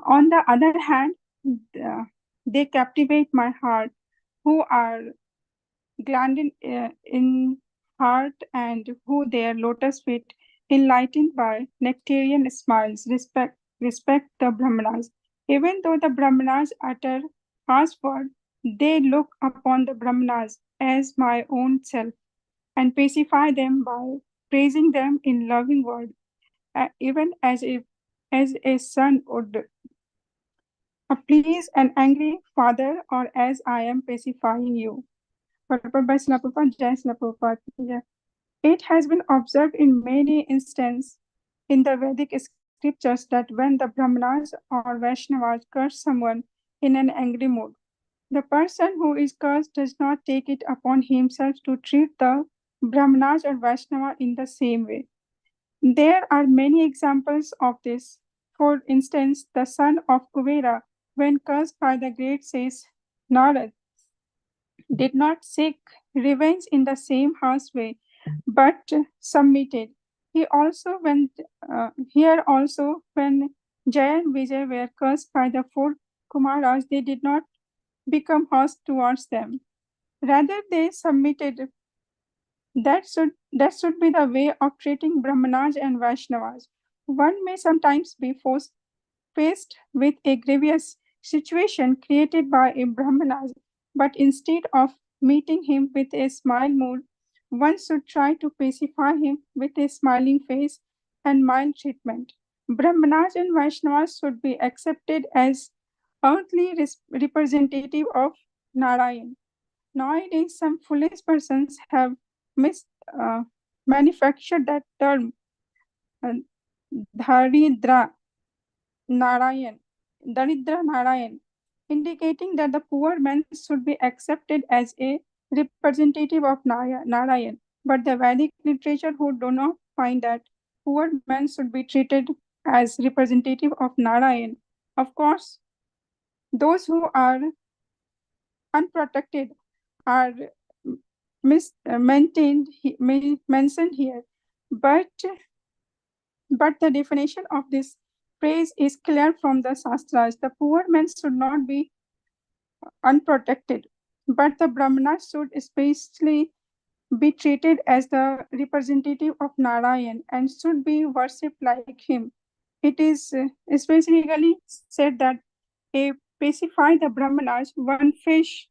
On the other hand, uh, they captivate my heart, who are gladdened in heart and who their lotus feet, enlightened by nectarian smiles, respect the Brahmanas. Even though the Brahmanas utter harsh word, they look upon the Brahmanas as my own self and pacify them by praising them in loving word, even as a son would please an angry father, or as I am pacifying you. Purport by Srila Prabhupada, Jai Srila Prabhupada. Yeah. It has been observed in many instances in the Vedic scriptures that when the Brahmanas or Vaishnavas curse someone in an angry mood, the person who is cursed does not take it upon himself to treat the Brahmanas or Vaishnava in the same way. There are many examples of this. For instance, the son of Kuvera, when cursed by the great sage Narad, did not seek revenge in the same harsh way, but submitted. He also went here also when Jaya and Vijay were cursed by the four Kumaras, they did not become harsh towards them. Rather, they submitted. That should be the way of treating Brahmanas and Vaishnavas. One may sometimes be faced with a grievous situation created by a Brahmanas, but instead of meeting him with a smile mood, one should try to pacify him with a smiling face and mild treatment. Brahmanas and Vaishnavas should be accepted as earthly representative of Narayan. Nowadays, some foolish persons have mis manufactured that term, uh, Dharidra Narayan, Daridra Narayan, indicating that the poor man should be accepted as a representative of Narayan. But the Vedic literature who do not find that poor men should be treated as representative of Narayan. Of course, those who are unprotected are mentioned here, but the definition of this phrase is clear from the Shastras. The poor man should not be unprotected, but the Brahmanas should especially be treated as the representative of Narayan and should be worshipped like him. It is specifically said that a pacify the Brahmanas, one face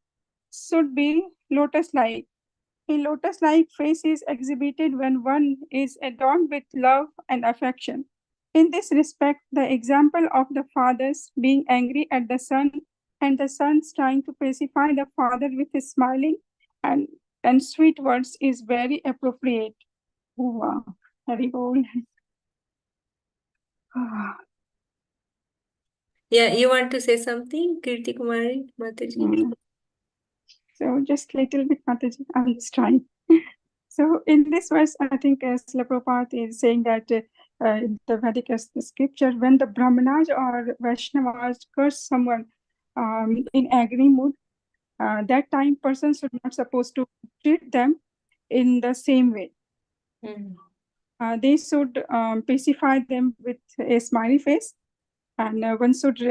should be lotus-like. A lotus-like face is exhibited when one is adorned with love and affection. In this respect, the example of the fathers being angry at the son and the sons trying to pacify the father with his smiling and, and sweet words is very appropriate. Oh, wow. Very old. Yeah, you want to say something, Kirti Kumari, Mataji? So just little bit, Mataji, I'm just trying. So in this verse, I think Srila Prabhupada is saying that in the Vedic scripture, when the Brahmanas or Vaishnavas curse someone in angry mood, that time person should not supposed to treat them in the same way. They should pacify them with a smiley face, and one should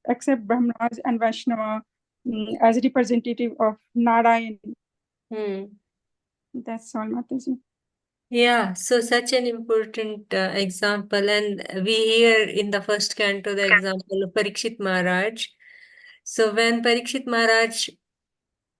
accept Brahmanas and Vaishnava as a representative of Narayan. That's all, Mataji. Yeah, so such an important example. And we hear in the first canto the example of Parikshit Maharaj. So when Parikshit Maharaj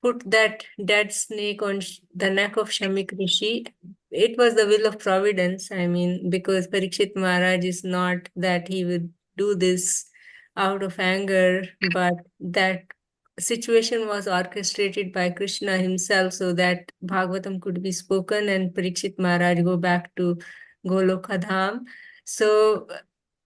put that dead snake on the neck of Shamik Rishi, it was the will of Providence. I mean, because Parikshit Maharaj is not that he would do this out of anger, but that situation was orchestrated by Krishna himself so that Bhagavatam could be spoken and Parikshit Maharaj go back to Goloka Dham. So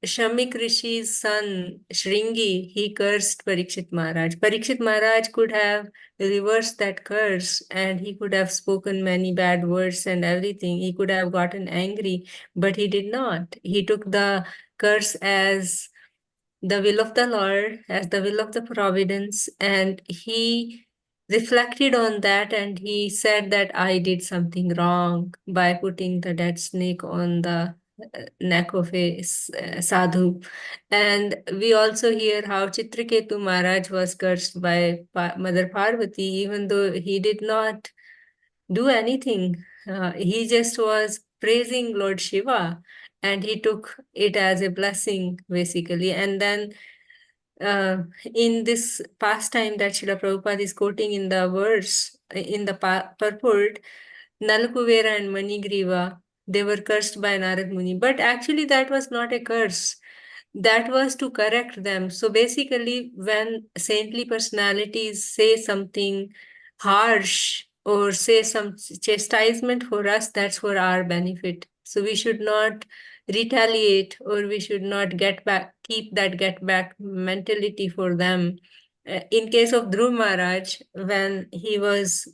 Shamik Rishi's son Shringi, he cursed Parikshit Maharaj. Parikshit Maharaj could have reversed that curse and he could have spoken many bad words and everything. He could have gotten angry, but he did not. He took the curse as the will of the Lord, as the will of the providence, and he reflected on that and he said that I did something wrong by putting the dead snake on the neck of a sadhu. And we also hear how Chitraketu Maharaj was cursed by Mother Parvati, even though he did not do anything. He just was praising Lord Shiva, and he took it as a blessing, basically. And then in this pastime that Srila Prabhupada is quoting in the verse, in the purport, Nalakuvera and Manigriva, they were cursed by Narad Muni. But actually, that was not a curse. That was to correct them. So basically, when saintly personalities say something harsh or say some chastisement for us, that's for our benefit. So we should not retaliate, or we should not get back, keep that get back mentality for them. In case of Dhruv Maharaj, when he was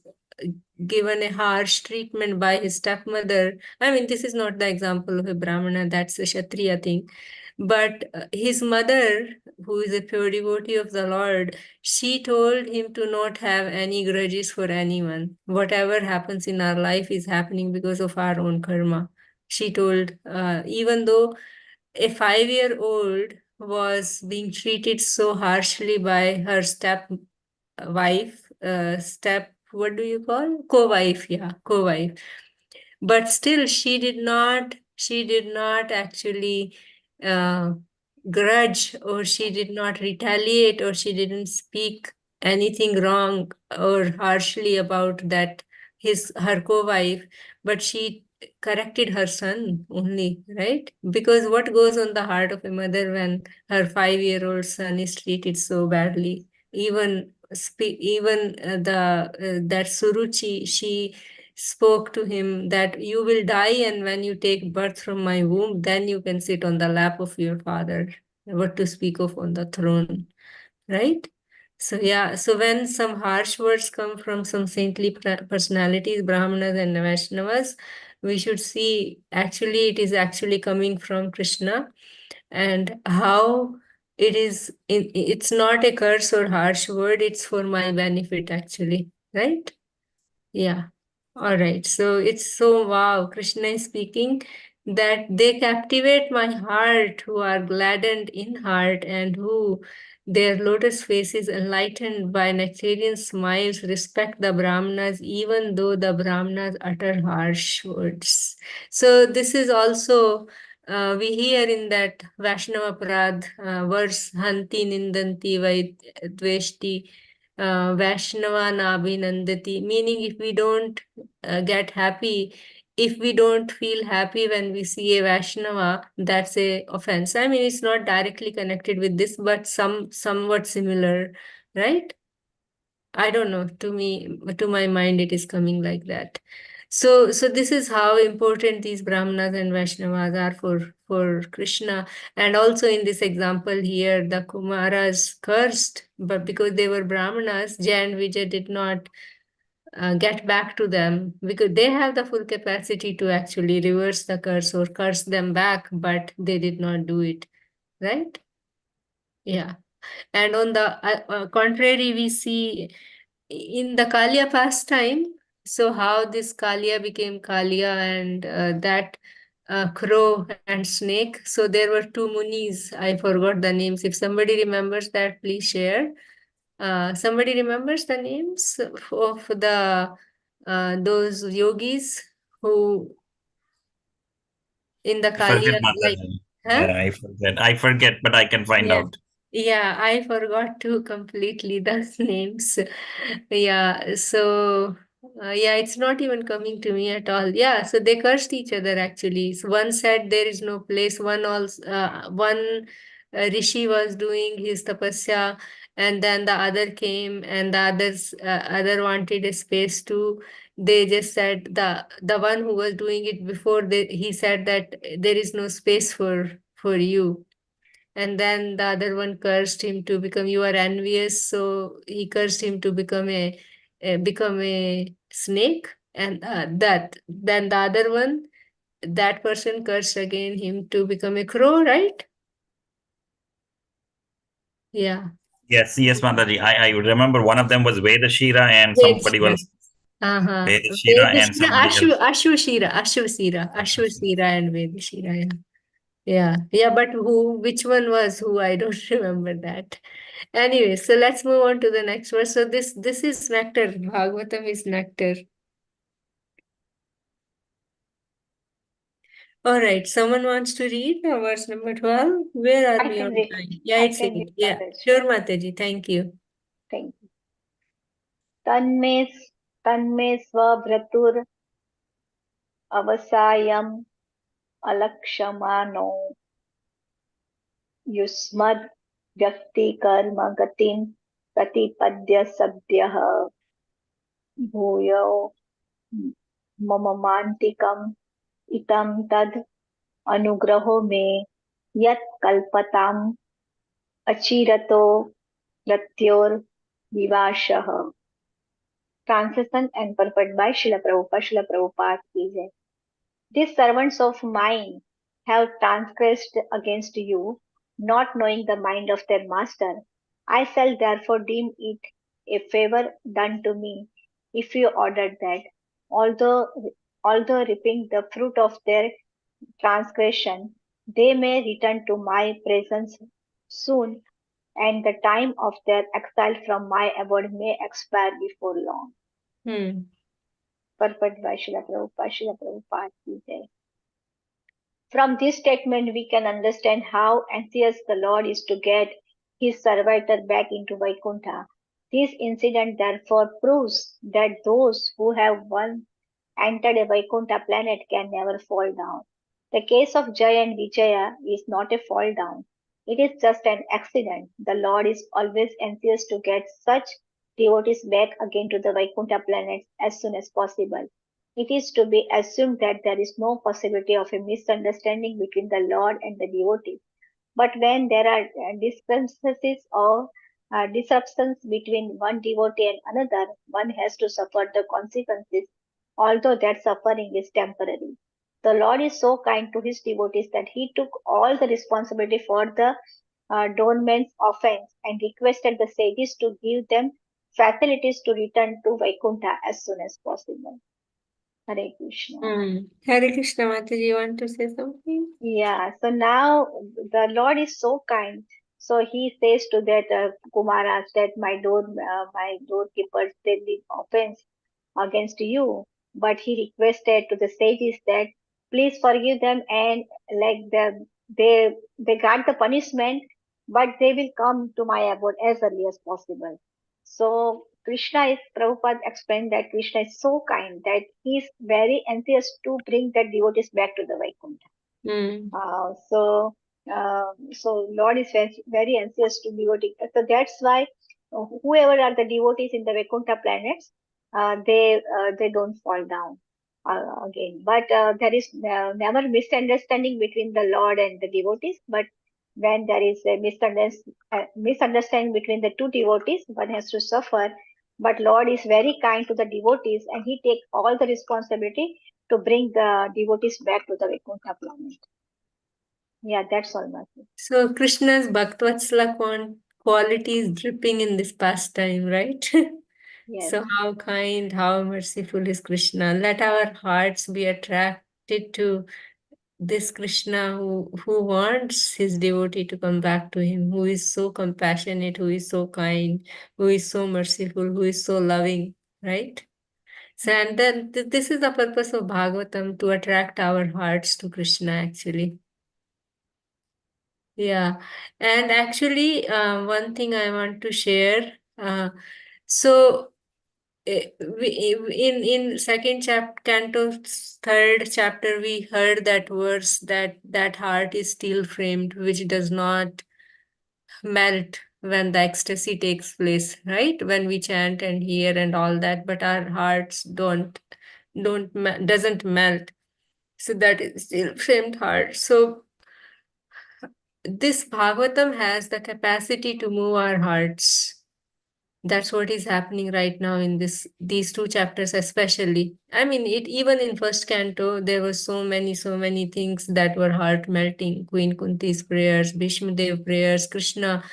given a harsh treatment by his stepmother. I mean, this is not the example of a Brahmana, that's a Kshatriya thing. But his mother, who is a pure devotee of the Lord, she told him to not have any grudges for anyone. Whatever happens in our life is happening because of our own karma. She told, even though a 5-year-old was being treated so harshly by her step wife, what do you call? Co-wife, yeah, co-wife. But still, she did not actually uh, grudge, or she did not retaliate, or she didn't speak anything wrong or harshly about that, her co-wife, but she corrected her son only, right? Because what goes on the heart of a mother when her 5-year-old son is treated so badly? Even that Suruchi, she spoke to him that you will die, and when you take birth from my womb, then you can sit on the lap of your father. What to speak of on the throne, right? So yeah, so when some harsh words come from some saintly personalities, Brahmanas and Vaishnavas, we should see actually it is actually coming from Krishna, and how it's not a curse or harsh word, it's for my benefit actually, right? Yeah. All right. So it's so wow. Krishna is speaking that they captivate my heart, who are gladdened in heart, and who their lotus face is enlightened by nectarian smiles, respect the Brahmanas, even though the Brahmanas utter harsh words. So this is also we hear in that Vaishnava Parad verse, Hanti Nindanti Vai Dveshti Vaishnava Nabhinandati, meaning if we don't get happy, if we don't feel happy when we see a Vaishnava, that's a offense. I mean, it's not directly connected with this, but somewhat similar, right? I don't know. To me, to my mind, it is coming like that. So this is how important these Brahmanas and Vaishnavas are for Krishna. And also in this example here, the Kumaras cursed, but because they were Brahmanas, Jay and Vijay did not get back to them, because they have the full capacity to actually reverse the curse or curse them back, but they did not do it, right? Yeah. And on the contrary, we see in the Kalia pastime, so how this Kalia became Kalia, and that crow and snake. So there were two munis. I forgot the names. If somebody remembers that, please share. Somebody remembers the names of the those yogis who in the I forget, Kalia, like, Mataji. huh? Yeah, I forget. I forget, but I can find Yeah. out. Yeah, I forgot to completely the names. Yeah, so yeah, it's not even coming to me at all. Yeah, so they cursed each other actually. So one said there is no place. One rishi was doing his tapasya, and then the other came, and the other wanted a space too. They just said the one who was doing it before, he said that there is no space for you, and then the other one cursed him to become, you are envious, so he cursed him to become a snake. And that then the other one, that person cursed again him to become a crow, right? Yeah. Yes, yes, Mataji. I remember one of them was Vedashira and Yes, somebody yes. else. Vedashira and somebody else. Ashwashira and Vedashira. Yeah. Yeah, but which one was who? I don't remember that. Anyway, so let's move on to the next verse. So this is nectar. Bhagavatam is nectar. All right, someone wants to read verse number 12? Where are I we can on read. time? Yeah, I it's can read, read. Yeah, Mataji. sure, Mataji. Thank you. Thank you. तन्मे स्वभ्रतुर अवसायम् अलक्ष्यमाणो युष्मद् व्यक्तिकर्म गतिं प्रतिपद्य सद्यः भूयो मम मान्तिकम् इतं तद् अनुग्रहो मे यत् कल्पताम् अचिरतो मृत्योर्विवाशः. Translation and purport by Srila Prabhupada. Srila Prabhupada ki jai. These servants of mine have transgressed against you, not knowing the mind of their master. I shall therefore deem it a favor done to me if you ordered that, although although reaping the fruit of their transgression, they may return to my presence soon, and the time of their exile from my abode may expire before long. Purport by Srila Prabhupada. Srila Prabhupada ki jai. From this statement, we can understand how anxious the Lord is to get his servitor back into Vaikuntha. This incident therefore proves that those who have once entered a Vaikuntha planet can never fall down. The case of Jaya and Vijaya is not a fall down. It is just an accident. The Lord is always anxious to get such devotees back again to the Vaikuntha planets as soon as possible. It is to be assumed that there is no possibility of a misunderstanding between the Lord and the devotees. But when there are discrepancies or disruptions between one devotee and another, one has to suffer the consequences, although that suffering is temporary. The Lord is so kind to his devotees that he took all the responsibility for the Dorman's offense and requested the sages to give them facilities to return to Vaikuntha as soon as possible. Hare Krishna. Hare Krishna, Mataji, you want to say something? Yeah, so now the Lord is so kind. So he says to that Kumaras that my doorkeepers they did offense against you, but he requested to the sages that please forgive them and like they got the punishment, but they will come to my abode as early as possible. So Prabhupada explained that Krishna is so kind that he is very anxious to bring the devotees back to the Vaikuntha. Uh, so, so Lord is very, very anxious to devotee. So that's why whoever are the devotees in the Vaikuntha planets, they don't fall down again. But there is never misunderstanding between the Lord and the devotees. But when there is a misunderstanding between the two devotees, one has to suffer. But Lord is very kind to the devotees, and He takes all the responsibility to bring the devotees back to the Vaikuntha planet. Yeah, that's all, Mati. So Krishna's Bhaktvatsala quality is dripping in this pastime, right? Yes. So how kind, how merciful is Krishna. Let our hearts be attracted to this Krishna who wants his devotee to come back to him, who is so compassionate, who is so kind, who is so merciful, who is so loving, right? So, and then this is the purpose of Bhagavatam, to attract our hearts to Krishna, actually. Yeah, and actually, one thing I want to share. So, in second Canto's third chapter, we heard that verse that heart is steel framed, which does not melt when the ecstasy takes place, right? When we chant and hear and all that, but our hearts doesn't melt. So that is steel framed heart. So this Bhagavatam has the capacity to move our hearts. That's what is happening right now in these two chapters, especially. I mean, even in first canto, there were so many things that were heart melting. Queen Kunti's prayers, Bhishma Dev prayers, Krishna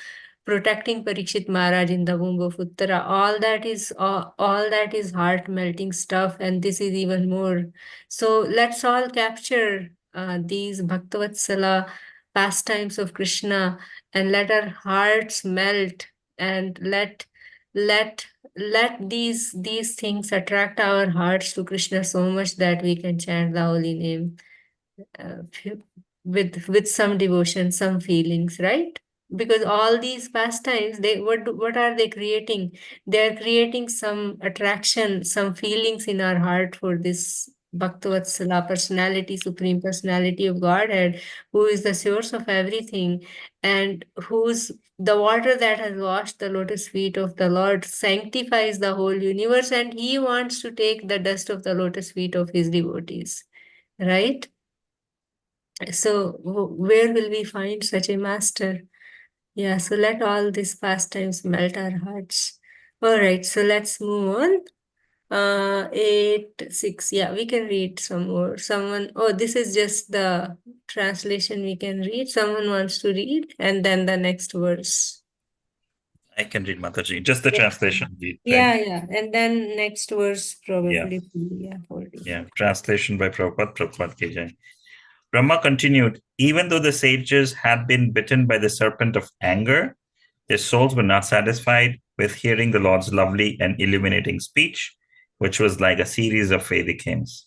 protecting Parikshit Maharaj in the womb of Uttara. All that is heart melting stuff, and this is even more. So let's all capture these Bhaktavatsala pastimes of Krishna, and let our hearts melt, and let these things attract our hearts to Krishna so much that we can chant the holy name uh, with some devotion, some feelings, right? Because all these pastimes, what are they creating? They are creating some attraction, some feelings in our heart for this Bhaktavatsala personality, supreme personality of Godhead, who is the source of everything, and whose the water that has washed the lotus feet of the Lord sanctifies the whole universe, and he wants to take the dust of the lotus feet of his devotees, right? So where will we find such a master? Yeah, so let all these pastimes melt our hearts. All right, so let's move on. 8, 6. Yeah, we can read some more. Someone, oh, this is just the translation we can read. Someone wants to read, and then the next verse. I can read, Mataji. Just the Yeah. translation, right? Yeah, and then next verse Yeah. probably. Yeah, holding. Yeah. Translation by Prabhupada. Prabhupada Ki Jai. Brahma continued, even though the sages had been bitten by the serpent of anger, their souls were not satisfied with hearing the Lord's lovely and illuminating speech, which was like a series of Vedic hymns.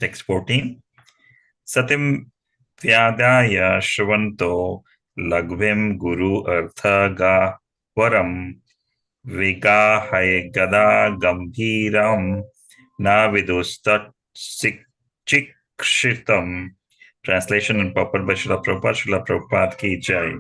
Text 14. Satim Vyadaya Shrivanto Lagvim Guru Artha Ga Varam Vigahai Gada Gambhiram Na Vidustat Chikshitam. Translation and purport by Srila Prabhupada. Srila Prabhupada Ki Jai.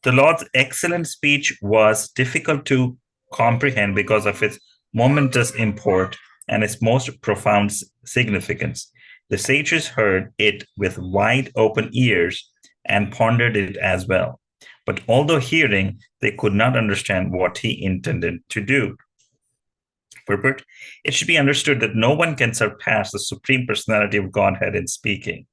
The Lord's excellent speech was difficult to comprehend because of its momentous import and its most profound significance. The sages heard it with wide open ears and pondered it as well. But although hearing, they could not understand what he intended to do. Purport: it should be understood that no one can surpass the Supreme Personality of Godhead in speaking.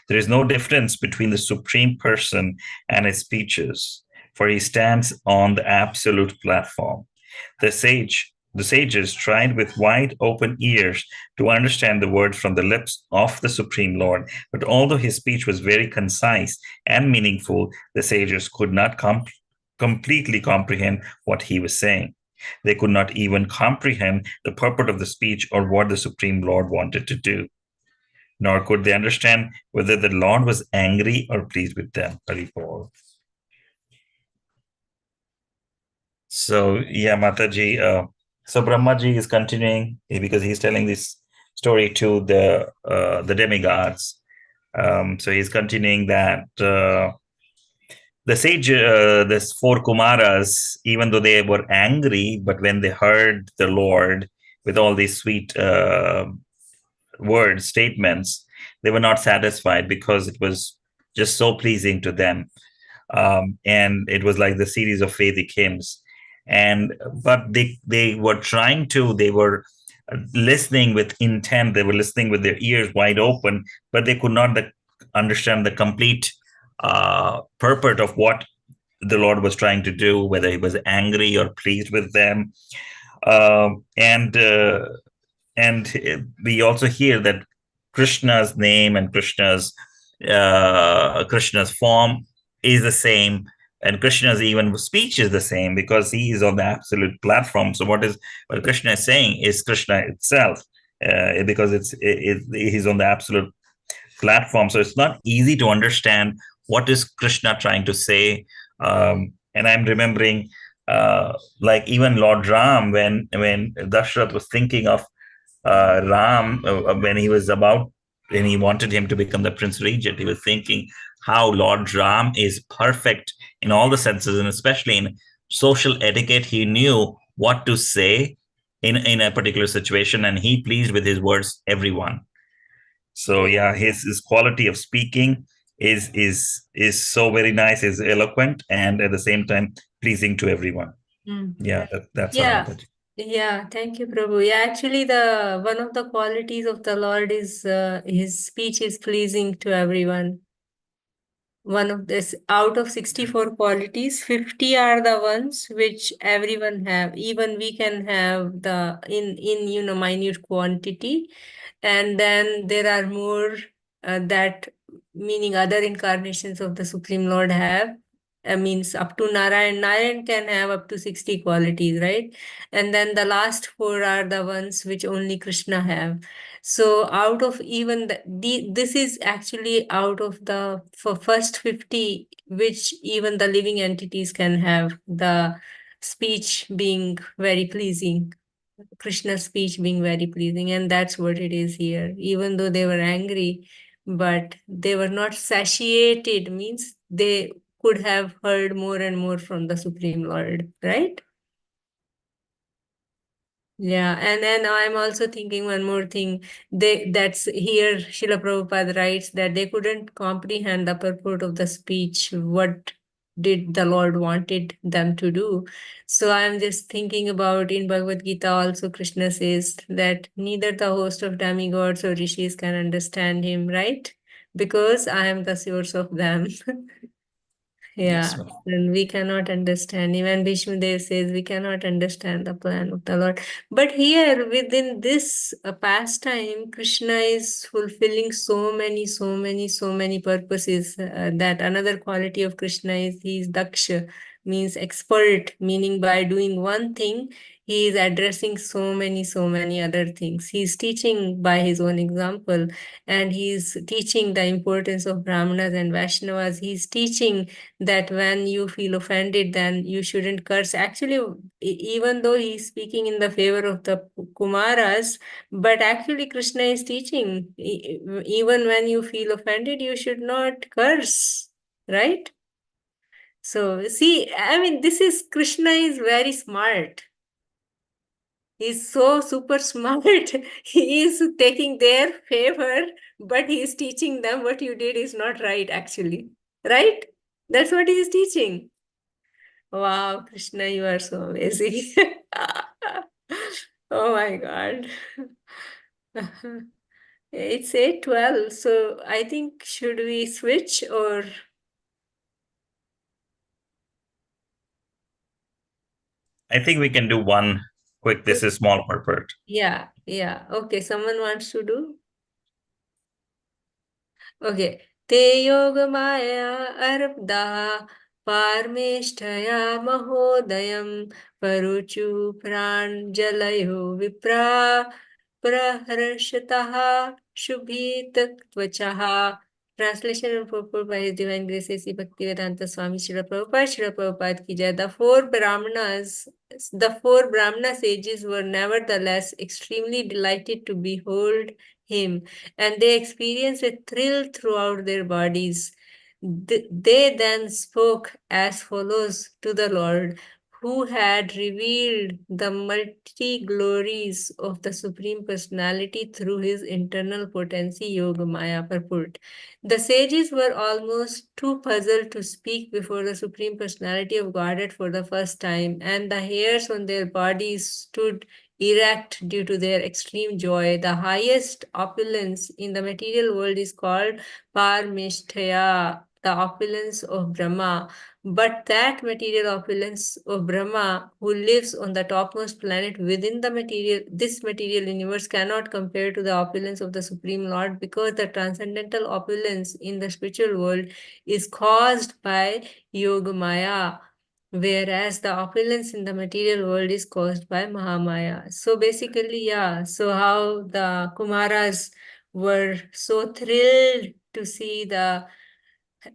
There is no difference between the Supreme Person and his speeches, for he stands on the absolute platform. The sages tried with wide open ears to understand the words from the lips of the Supreme Lord, but although his speech was very concise and meaningful, the sages could not completely comprehend what he was saying. They could not even comprehend the purport of the speech or what the Supreme Lord wanted to do. Nor could they understand whether the Lord was angry or pleased with them. Haribol. So, yeah, Mataji. So Brahmaji is continuing because he's telling this story to the demigods. So he's continuing that the sage, this 4 Kumaras, even though they were angry, but when they heard the Lord with all these sweet words, statements, they were not satisfied because it was just so pleasing to them. And it was like the series of Vedic hymns. But they were they were listening with intent, they were listening with their ears wide open, but they could not understand the complete purport of what the Lord was trying to do, whether he was angry or pleased with them. And we also hear that Krishna's name and Krishna's form is the same, and Krishna's even speech is the same because he is on the absolute platform. So what Krishna is saying is Krishna itself, because he's on the absolute platform. So it's not easy to understand what is Krishna trying to say. And I'm remembering, like even Lord Ram, when Dashrath was thinking of Ram, when he wanted him to become the Prince Regent, he was thinking how Lord Ram is perfect in all the senses, and especially in social etiquette. He knew what to say in a particular situation, and he pleased with his words everyone. So yeah, his quality of speaking is so very nice, is eloquent, and at the same time pleasing to everyone. Yeah, that's yeah. Yeah, thank you, Prabhu. Yeah, actually, one of the qualities of the Lord is his speech is pleasing to everyone. one of this out of 64 qualities, 50 are the ones which everyone have. Even we can have the in minute quantity. And then there are more that meaning other incarnations of the Supreme Lord have. Means up to Narayan. Narayan can have up to 60 qualities, right? And then the last four are the ones which only Krishna have. So out of even this is actually out of the for first 50, which even the living entities can have, the speech being very pleasing, Krishna's speech being very pleasing, and that's what it is here. Even though they were angry, but they were not satiated, means they could have heard more and more from the Supreme Lord, right? Yeah, and then I'm also thinking one more thing. That's here Srila Prabhupada writes that they couldn't comprehend the purport of the speech. What did the Lord wanted them to do? So I'm just thinking about in Bhagavad Gita also Krishna says that neither the host of demigods or rishis can understand him, right? Because I am the source of them. Yes, Yeah, and we cannot understand. Even Bhishmadev says we cannot understand the plan of the Lord. But here, within this pastime, Krishna is fulfilling so many purposes. That another quality of Krishna is he is daksha, means expert, meaning by doing one thing, he is addressing so many other things. He is teaching by his own example, and he is teaching the importance of Brahmanas and Vaishnavas. He is teaching that when you feel offended, then you shouldn't curse. Actually, even though he's speaking in the favor of the Kumaras, but actually Krishna is teaching, even when you feel offended, you should not curse, right? So, see, I mean, this is Krishna is very smart. He's so super smart. He is taking their favor, but he is teaching them what you did is not right, actually. Right? That's what he is teaching. Wow, Krishna, you are so amazing. Oh my God. It's 8:12, so I think should we switch or I think we can do one quick. This is small purport. yeah, yeah. Okay, someone wants to do? Okay. Te yogamaya arabdaha parmeshtaya mahodayam paruchu pranjalayo vipra praharshataha shubhit tvachaha. Translation and purport by His Divine Grace A.C. Bhaktivedanta Swami Srila Prabhupada ki jai. The four Brahmana sages were nevertheless extremely delighted to behold him, and they experienced a thrill throughout their bodies. They then spoke as follows to the Lord, who had revealed the multi glories of the Supreme Personality through his internal potency Yogamaya purport. The sages were almost too puzzled to speak before the Supreme Personality of Godhead for the first time, and the hairs on their bodies stood erect due to their extreme joy. The highest opulence in the material world is called Parmishtaya, the opulence of Brahma. But that material opulence of Brahma, who lives on the topmost planet within this material universe, cannot compare to the opulence of the Supreme Lord, because the transcendental opulence in the spiritual world is caused by Yogamaya, whereas the opulence in the material world is caused by Mahamaya. So basically, yeah, so how the Kumaras were so thrilled to see the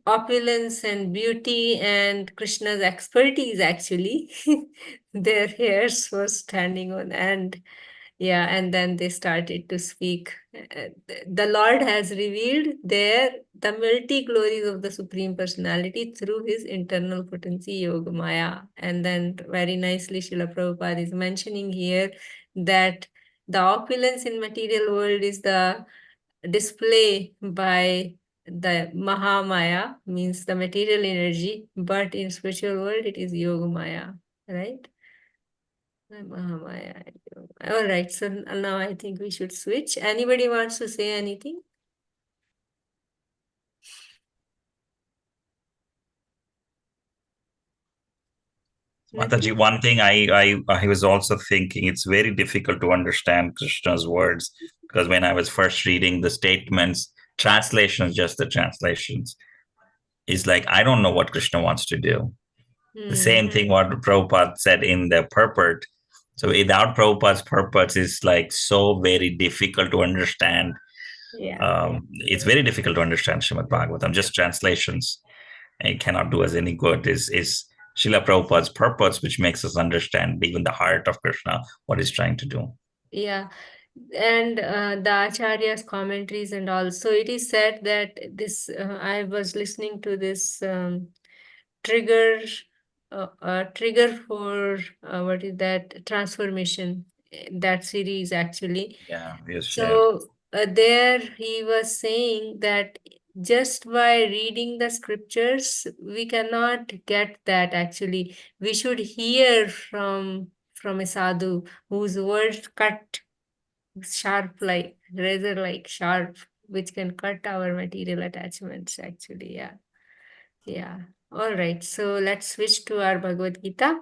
opulence and beauty and Krishna's expertise, actually. Their hairs were standing on end. Yeah, and then they started to speak. The Lord has revealed there the multi glories of the Supreme Personality through his internal potency, Yoga Maya. And then very nicely, Srila Prabhupada is mentioning here that the opulence in material world is the display by the Mahamaya, means the material energy, but in spiritual world it is Yoga Maya, right? Mahamaya. All right, so now I think we should switch. Anybody wants to say anything? Mataji, Nothing? one thing I was also thinking, it's very difficult to understand Krishna's words, because when I was first reading the statements, translations, just the translations, is like, I don't know what Krishna wants to do. The same thing what Prabhupada said in the purport. So without Prabhupada's purpose, is like so very difficult to understand. Yeah. It's very difficult to understand Srimad Bhagavatam. Just translations, and it cannot do us any good. Is Srila Prabhupada's purpose, which makes us understand even the heart of Krishna, what he's trying to do. Yeah. And the Acharya's commentaries, and also it is said that this, I was listening to this trigger, trigger for what is that transformation, that series actually. Yeah, yes, shared. So there he was saying that just by reading the scriptures, we cannot get that actually. We should hear from a sadhu whose words cut sharp like razor like sharp, which can cut our material attachments actually. Yeah. Yeah. All right. So let's switch to our Bhagavad Gita.